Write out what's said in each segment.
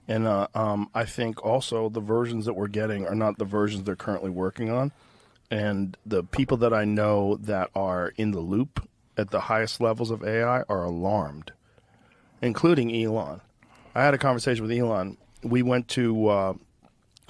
And I think also the versions that we're getting are not the versions they're currently working on. And the people that I know that are in the loop at the highest levels of AI are alarmed, including Elon. I had a conversation with Elon. We went to,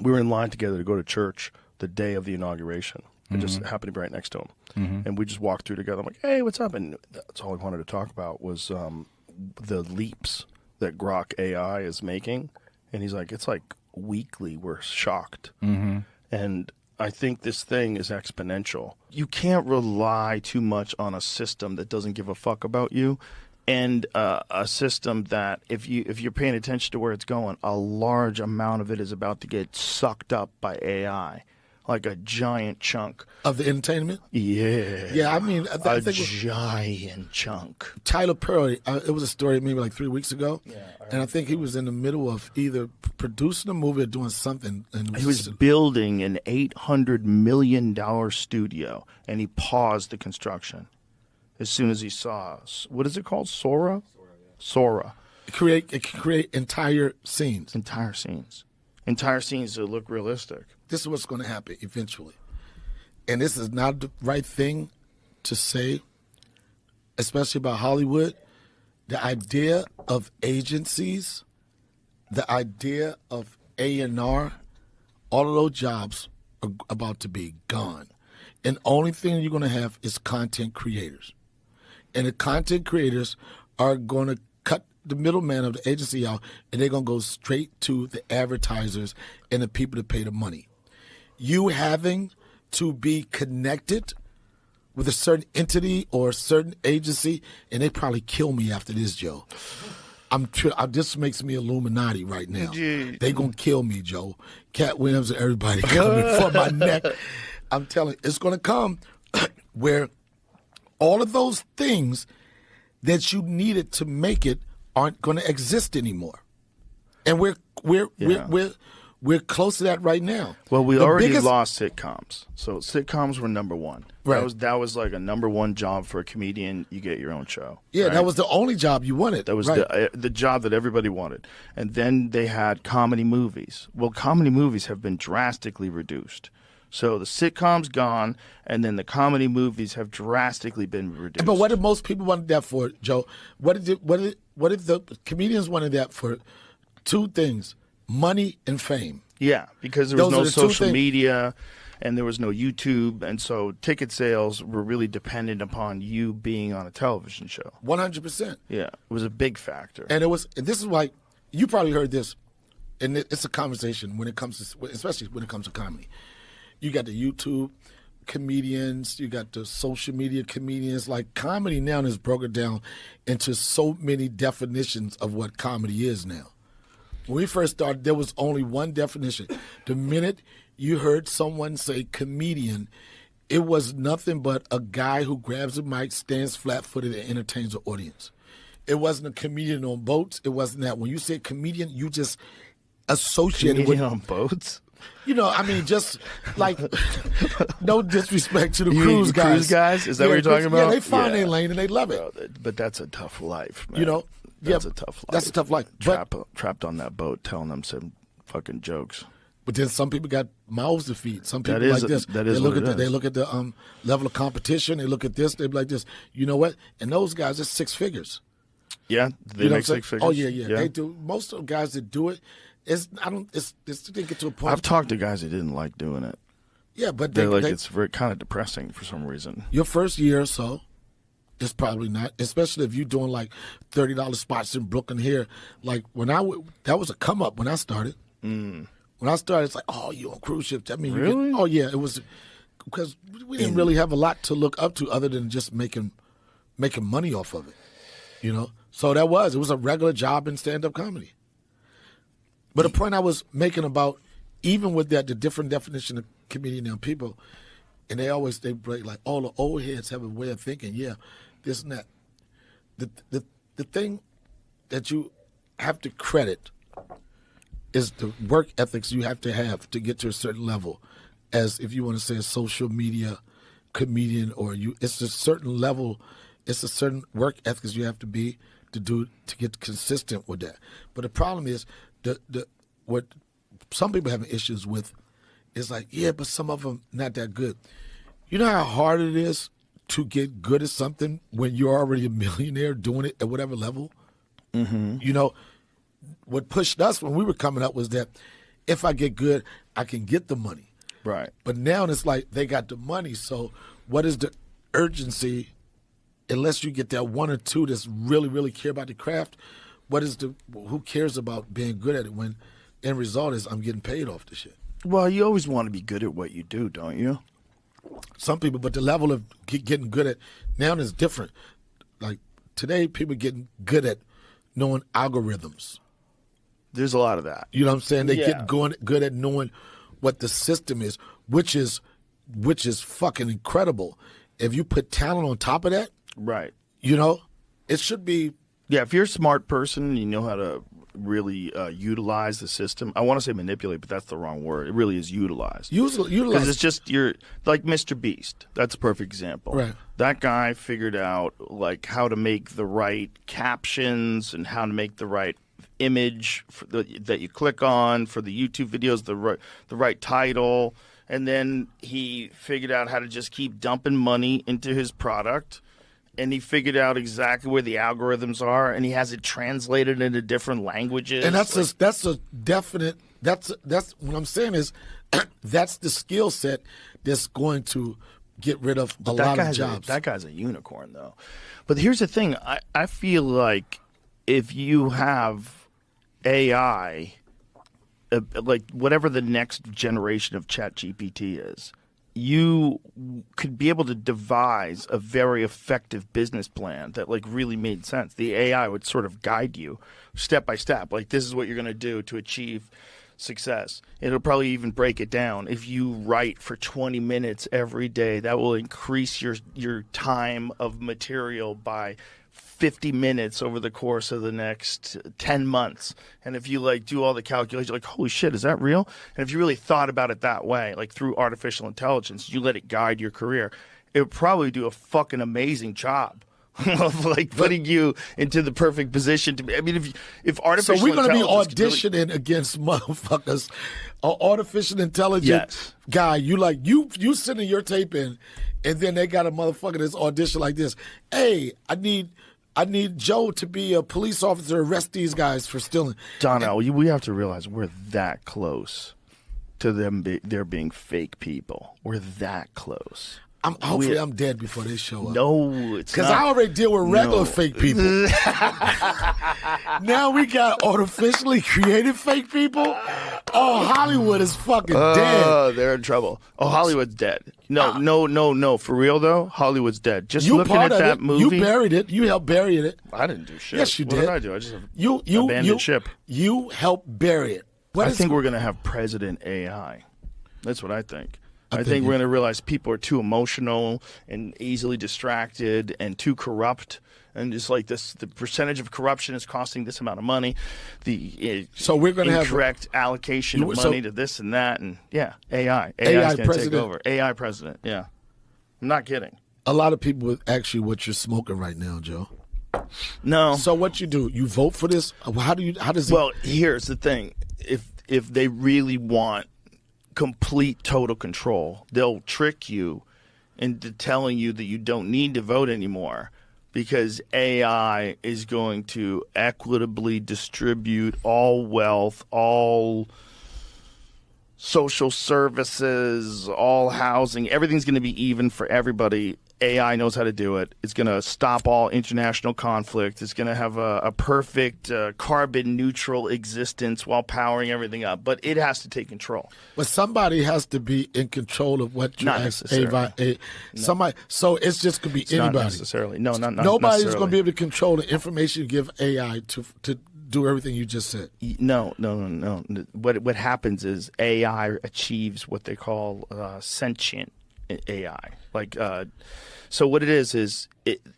we were in line together to go to church the day of the inauguration. I just happened to be right next to him. And we just walked through together. I'm like, hey, what's up? And that's all I wanted to talk about was the leaps that Grok AI is making. And he's like, it's like weekly we're shocked. And I think this thing is exponential. You can't rely too much on a system that doesn't give a fuck about you, and a system that if you're paying attention to where it's going, a large amount of it is about to get sucked up by AI. Like a giant chunk. Of the entertainment? Yeah. Yeah, I mean, I think giant chunk. Tyler Perry, it was a story maybe like 3 weeks ago. Yeah, and I think he was in the middle of either producing a movie or doing something. And he was building an $800 million studio, and he paused the construction as soon as he saw, what is it called? Sora? Sora. It can create entire scenes. Entire scenes that look realistic. This is what's going to happen eventually. And this is not the right thing to say, especially about Hollywood. The idea of agencies, the idea of A&R, all of those jobs are about to be gone. And the only thing you're going to have is content creators. And the content creators are going to cut the middleman of the agency out, and they're going to go straight to the advertisers and the people that pay the money. You having to be connected with a certain entity or a certain agency, and they probably kill me after this, Joe. This makes me Illuminati right now. They going to kill me, Joe. Cat Williams and everybody coming for my neck. I'm telling you, it's going to come where all of those things that you needed to make it aren't going to exist anymore, and we're close to that right now. Well, we already lost sitcoms, so sitcoms were number one. Right. That was like a number one job for a comedian. You get your own show. Yeah, right? That was the only job you wanted. That was the job that everybody wanted. And then they had comedy movies. Well, comedy movies have been drastically reduced. So the sitcom's gone, and then the comedy movies have drastically been reduced. But what did most people want that for, Joe? What did the comedians wanted that for? Two things: money and fame. Yeah, because there was no social media, and there was no YouTube, and so ticket sales were really dependent upon you being on a television show. 100%. Yeah, it was a big factor. And this is why you probably heard this, and it's a conversation when it comes to, especially when it comes to comedy. You got the YouTube comedians, you got the social media comedians. Like, comedy now is broken down into so many definitions of what comedy is now. When we first started, there was only one definition. The minute you heard someone say comedian, it was nothing but a guy who grabs a mic, stands flat-footed, and entertains the audience. It wasn't a comedian on boats. It wasn't that. When you said comedian, you just associated comedian on boats? You know, I mean, just like, no disrespect to the cruise guys. Cruise guys? Is that what you're talking about? Yeah, they find their lane and they love it. Bro, but that's a tough life, man. You know? That's a tough life. That's a tough life. Trapped on that boat telling them some fucking jokes. But then some people got mouths to feed. Some people like this. They look at the level of competition. They look at this. They be like this. You know what? And those guys, it's six figures. Yeah, they make six figures. Oh yeah. They do. Most of the guys that do it, they get to a point. I've talked to guys that didn't like doing it. Yeah, but it's very kind of depressing for some reason. Your first year or so, it's probably not, especially if you're doing like $30 spots in Brooklyn here. Like that was a come up when I started. When I started, it's like, oh, you on cruise ships? I mean, really? Oh yeah, it was because we didn't really have a lot to look up to other than just making money off of it, you know. So it was a regular job in stand-up comedy. But the point I was making about, even with that, the different definition of comedian and people, and they break like all the old heads have a way of thinking. Yeah, this and that. The thing that you have to credit is the work ethics you have to get to a certain level. As if you want to say a social media comedian, it's a certain level, it's a certain work ethics you have to be to get consistent with that. But the problem is what some people having issues with is like, yeah, but some of them not that good. You know how hard it is to get good at something when you're already a millionaire doing it at whatever level? Mm-hmm. You know, what pushed us when we were coming up was that if I get good, I can get the money. Right. But now it's like they got the money. So what is the urgency unless you get that one or two that's really, really care about the craft? Who cares about being good at it when end result is I'm getting paid off the shit? Well, you always want to be good at what you do, don't you? Some people, but the level of getting good at now is different. Like today, people getting good at knowing algorithms. There's a lot of that. You know what I'm saying? They get good at knowing what the system is, which is fucking incredible. If you put talent on top of that, right? You know, it should be. Yeah, if you're a smart person and you know how to really utilize the system. I want to say manipulate, but that's the wrong word. It really is utilize. Utilize. Because it's just, you're like Mr. Beast. That's a perfect example. Right. That guy figured out like how to make the right captions and how to make the right image that you click on for the YouTube videos, the right title. And then he figured out how to just keep dumping money into his product. And he figured out exactly where the algorithms are, and he has it translated into different languages. And that's a definite. That's what I'm saying is, that's the skill set that's going to get rid of a lot of jobs. That guy's a unicorn, though. But here's the thing: I feel like if you have AI, like whatever the next generation of ChatGPT is, you could be able to devise a very effective business plan that like really made sense. The AI would sort of guide you step by step. Like, this is what you're going to do to achieve success. It'll probably even break it down. If you write for 20 minutes every day, that will increase your time of material by 50 minutes over the course of the next 10 months. And if you like do all the calculations, like, holy shit, is that real? And if you really thought about it that way, like through artificial intelligence, you let it guide your career, it would probably do a fucking amazing job of like putting you into the perfect position to be. I mean, if artificial so we're going to be auditioning really against motherfuckers, an artificial intelligence guy. You sending your tape in, and then they got a motherfucker that's audition like this. Hey, I need Joe to be a police officer, arrest these guys for stealing. Donnell, we have to realize we're that close to them there being fake people. We're that close. Hopefully I'm dead before they show up. No, it's not. Because I already deal with regular fake people. Now we got artificially created fake people. Oh, Hollywood is fucking dead. Oh, they're in trouble. Oh, Hollywood's dead. No. For real, though, Hollywood's dead. Just looking at that movie. You buried it. You helped bury it. I didn't do shit. Yes, you did. What did I do? I just abandoned ship. You helped bury it. I think we're going to have President AI. That's what I think. I think we're going to realize people are too emotional and easily distracted and too corrupt. And just like this, the percentage of corruption is costing this amount of money. So we're going to have incorrect allocation of money to this and that. And yeah, AI is going to take over. AI president. Yeah. I'm not kidding. A lot of people with actually what you're smoking right now, Joe. No. So what you do? You vote for this? Well, here's the thing. If they really want complete total control, they'll trick you into telling you that you don't need to vote anymore because AI is going to equitably distribute all wealth, all social services, all housing. Everything's going to be even for everybody. AI knows how to do it. It's going to stop all international conflict. It's going to have a perfect carbon neutral existence while powering everything up. But it has to take control. But somebody has to be in control of what you ask AI. Somebody. So it's just going to be anybody. Not necessarily. No, not Nobody's necessarily. going to be able to control the information you give AI to do everything you just said. No. What happens is AI achieves what they call sentient AI. So what it is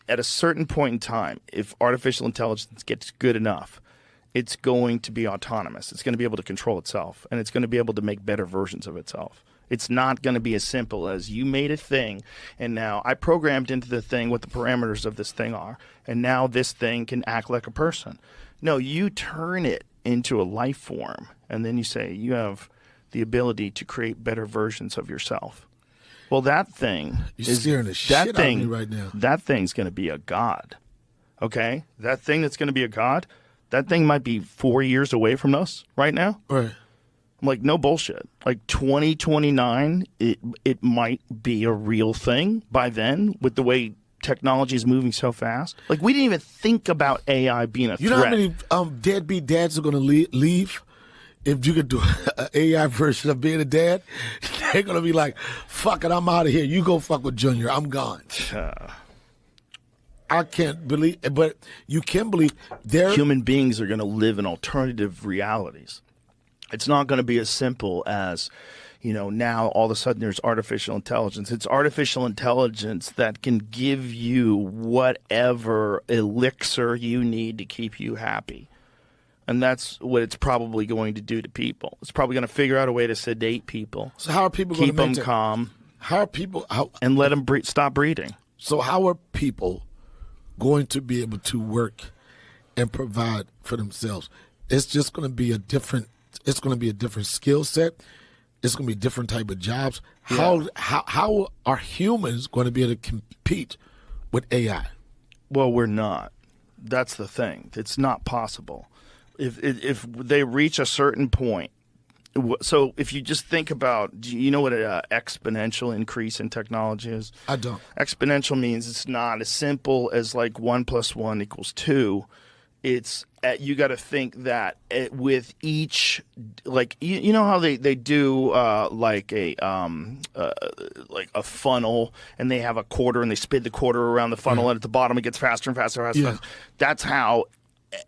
at a certain point in time, if artificial intelligence gets good enough, it's going to be autonomous. It's going to be able to control itself, and it's going to be able to make better versions of itself. It's not going to be as simple as you made a thing, and now I programmed into the thing what the parameters of this thing are, and now this thing can act like a person. No, you turn it into a life form, and then you say you have the ability to create better versions of yourself. Well, that thing You're scaring the shit out of me right now. That thing's going to be a god. Okay? That thing that's going to be a god, that thing might be 4 years away from us right now. Right. I'm like, no bullshit. Like 2029, it might be a real thing by then with the way technology is moving so fast. Like, we didn't even think about AI being a threat. You know how many deadbeat dads are going to leave if you could do an AI version of being a dad? They're going to be like, fuck it, I'm out of here. You go fuck with Junior. I'm gone. I can't believe, but you can believe human beings are going to live in alternative realities. It's not going to be as simple as, now all of a sudden there's artificial intelligence. It's artificial intelligence that can give you whatever elixir you need to keep you happy. And that's what it's probably going to do to people. It's probably going to figure out a way to sedate people. So how are people going to keep them calm? How are people and let them stop breeding? So how are people going to be able to work and provide for themselves? It's just going to be a different. It's going to be a different skill set. It's going to be a different type of jobs. Yeah. How are humans going to be able to compete with AI? Well, we're not. That's the thing. It's not possible. If they reach a certain point, so if you just think about, do you know what an exponential increase in technology is? I don't. Exponential means it's not as simple as like 1 + 1 = 2. It's you got to think that with each, like you know how they do like a funnel, and they have a quarter and they spin the quarter around the funnel, and at the bottom it gets faster and faster and faster. Yeah. That's how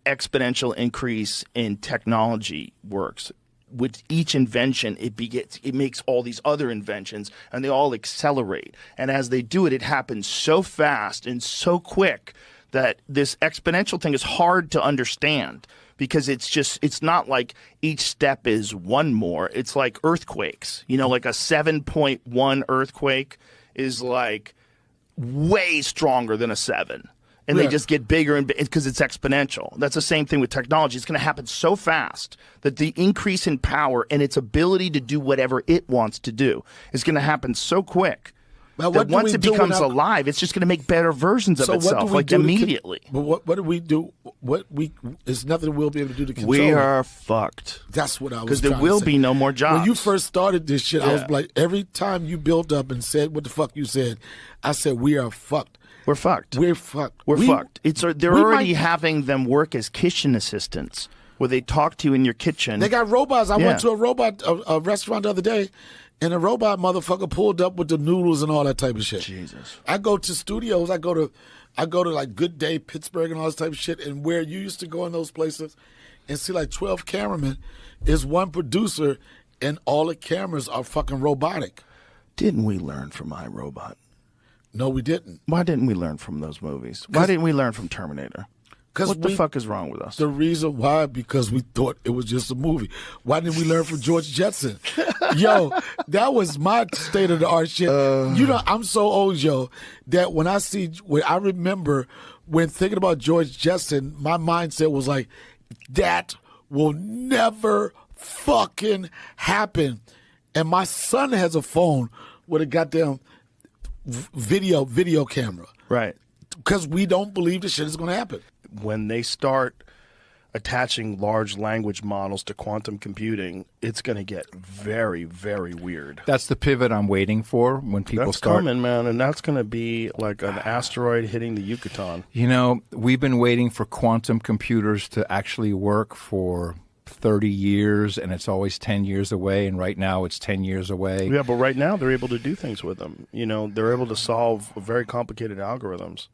exponential increase in technology works. With each invention, it makes all these other inventions, and they all accelerate. And as they do it, it happens so fast and so quick that this exponential thing is hard to understand, because it's not like each step is one more. It's like earthquakes. Like a 7.1 earthquake is like way stronger than a 7. And they just get bigger and because it's exponential. That's the same thing with technology. It's going to happen so fast that the increase in power and its ability to do whatever it wants to do is going to happen so quick that once it becomes alive, it's just going to make better versions of itself, like immediately. But what do we do? There's nothing we'll be able to do to control We it. are fucked. That's what I was Because there will be no more jobs. When you first started this shit, I was like, every time you built up and said what the fuck you said, I said, we are fucked. We're fucked. We're fucked. We're fucked. They're already having them work as kitchen assistants, where they talk to you in your kitchen. They got robots. I went to a restaurant the other day, and a robot motherfucker pulled up with the noodles and all that type of shit. Jesus. I go to studios. I go to like Good Day, Pittsburgh, and all this type of shit. And where you used to go in those places and see like 12 cameramen, is one producer, and all the cameras are fucking robotic. Didn't we learn from iRobot? No, we didn't. Why didn't we learn from those movies? Why didn't we learn from Terminator? What the fuck is wrong with us? The reason why, because we thought it was just a movie. Why didn't we learn from George Jetson? Yo, that was my state of the art shit. I'm so old, yo, that when I remember when thinking about George Jetson, my mindset was like, that will never fucking happen. And my son has a phone with a goddamn video camera. Right. Because we don't believe this shit is going to happen. When they start attaching large language models to quantum computing, it's going to get very, very weird. That's the pivot I'm waiting for when people start. That's coming, man, and that's going to be like an asteroid hitting the Yucatan. We've been waiting for quantum computers to actually work for 30 years, and it's always 10 years away, and right now it's 10 years away. Yeah, but right now they're able to do things with them. They're able to solve very complicated algorithms.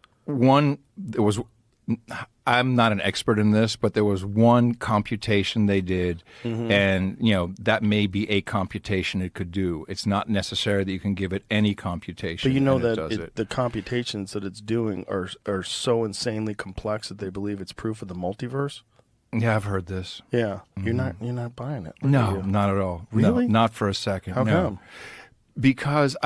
I'm not an expert in this, but there was one computation they did, and that may be a computation it could do. It's not necessary that you can give it any computation. But that the computations that it's doing are so insanely complex that they believe it's proof of the multiverse. Yeah, I've heard this. Yeah, you're not buying it. No, not at all. Really? No, not for a second. How come? Because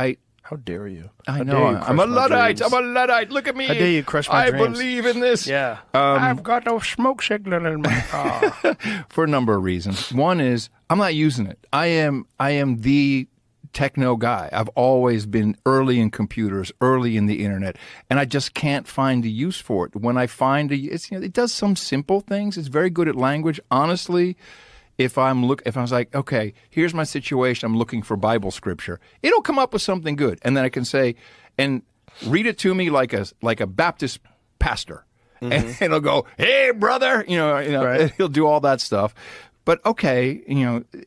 How dare you? I How know. dare you I'm a crush my Luddite. dreams. I'm a Luddite. Look at me. How dare you crush my dreams? I believe in this. Yeah. I've got no smoke signal in my car. For a number of reasons. One is I'm not using it. I am the techno guy. I've always been early in computers, early in the internet, and I just can't find a use for it. When I find it does some simple things. It's very good at language. Honestly, if I was like, okay, here's my situation. I'm looking for Bible scripture. It'll come up with something good, and then I can say, and read it to me like a Baptist pastor, and it'll go, hey brother, Right. He'll do all that stuff. But okay,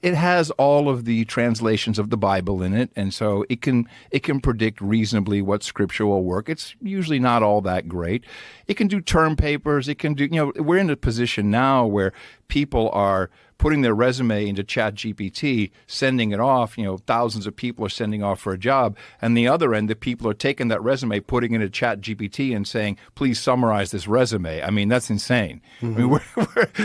it has all of the translations of the Bible in it, and so it can predict reasonably what scripture will work. It's usually not all that great. It can do term papers. It can do, we're in a position now where people are putting their resume into ChatGPT, sending it off. Thousands of people are sending off for a job. And the other end, the people are taking that resume, putting it into ChatGPT and saying, please summarize this resume. I mean, that's insane. I mean,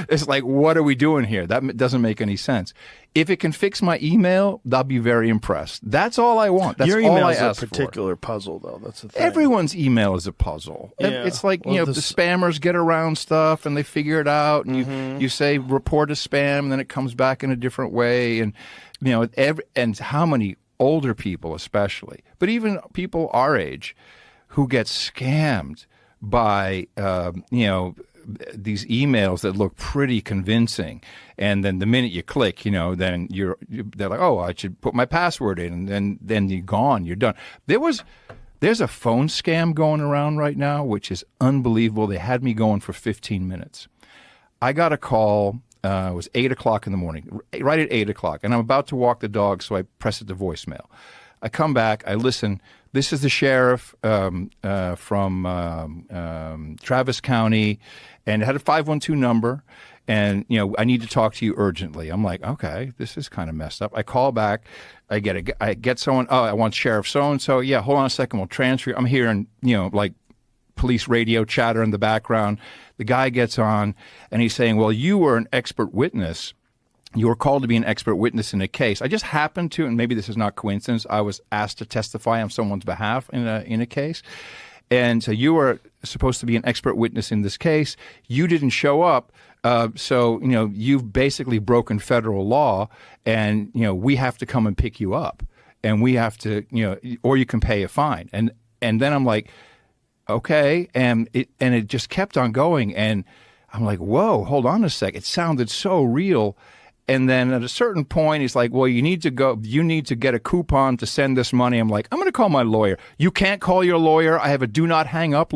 it's like, what are we doing here? That doesn't make any sense. If it can fix my email, I'll be very impressed. That's all I want. That's Your all email I is ask a particular puzzle, though. That's the thing. Everyone's email is a puzzle. Yeah. It's like, Well, the spammers get around stuff and they figure it out, and you say report a spam, and then it comes back in a different way, and and how many older people especially, but even people our age who get scammed by these emails that look pretty convincing, and then the minute you click, then they're like, oh, I should put my password in, and then you're gone, you're done. There's a phone scam going around right now, which is unbelievable. They had me going for 15 minutes. I got a call. It was 8 o'clock in the morning, right at 8 o'clock, and I'm about to walk the dog, so I press it to voicemail. I come back, I listen. This is the sheriff from Travis County, and it had a 512 number, and I need to talk to you urgently. I'm like, okay, this is kind of messed up. I call back, I get someone. Oh, I want Sheriff so and so. Yeah, hold on a second, we'll transfer you. I'm hearing like police radio chatter in the background. The guy gets on, and he's saying, well, you were an expert witness. You were called to be an expert witness in a case. I just happened to, and maybe this is not coincidence, I was asked to testify on someone's behalf in a case. And so you were supposed to be an expert witness in this case. You didn't show up. So you've basically broken federal law, and, we have to come and pick you up, and we have to, or you can pay a fine. And then I'm like, okay. And it just kept on going. And I'm like, whoa, hold on a sec. It sounded so real. And then at a certain point, he's like, well, you need to get a coupon to send this money. I'm like, I'm going to call my lawyer. You can't call your lawyer. I have a do not hang up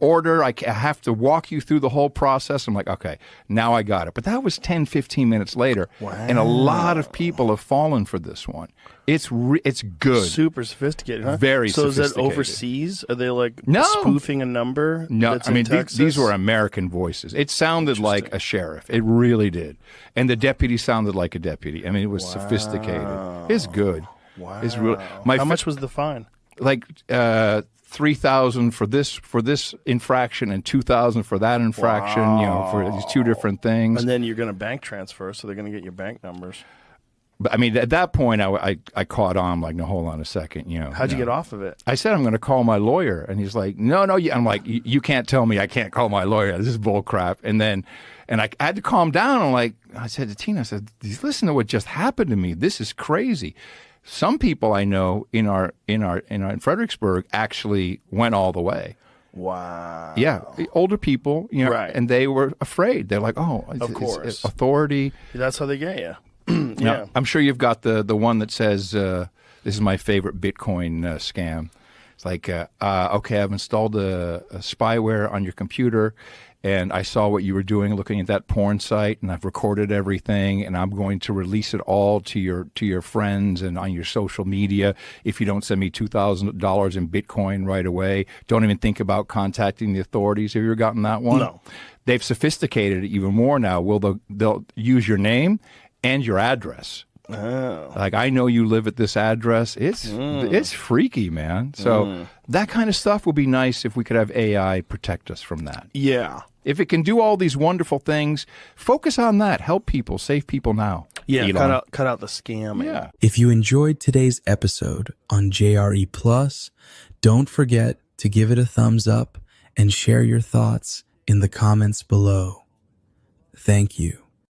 order. I have to walk you through the whole process. I'm like, okay, now I got it. But that was 10, 15 minutes later. Wow. And a lot of people have fallen for this one. It's good. Super sophisticated, huh? Very so sophisticated. So is that overseas? Are they like No. spoofing a number? No, that's I mean, in Texas? these were American voices. It sounded like a sheriff. It really did. And the deputy sounded like a deputy. I mean, it was sophisticated. It's good. Wow. It's really, How much was the fine? Like $3,000 for this infraction and $2,000 for that infraction, for these two different things. And then you're going to bank transfer, so they're going to get your bank numbers. But I mean, at that point, I caught on. I'm like, no, hold on a second. How'd you get off of it? I said, I'm going to call my lawyer. And he's like, no. I'm like, you can't tell me I can't call my lawyer. This is bull crap. And I had to calm down. I said to Tina, listen to what just happened to me. This is crazy. Some people I know in Fredericksburg actually went all the way. Wow. Yeah, older people, Right. and they were afraid. They're like, oh, Of course. authority. That's how they get you. Yeah. I'm sure you've got the one that says, this is my favorite Bitcoin scam. It's like, okay, I've installed a spyware on your computer, and I saw what you were doing looking at that porn site, and I've recorded everything, and I'm going to release it all to your friends and on your social media if you don't send me $2,000 in Bitcoin right away. Don't even think about contacting the authorities. Have you ever gotten that one? No. They've sophisticated it even more now. They'll use your name and your address. Oh. Like, I know you live at this address. It's freaky, man. So that kind of stuff would be nice if we could have AI protect us from that. Yeah. If it can do all these wonderful things, focus on that. Help people, save people now. Yeah, Elon. cut out the scamming. Yeah. If you enjoyed today's episode on JRE Plus, don't forget to give it a thumbs up and share your thoughts in the comments below. Thank you.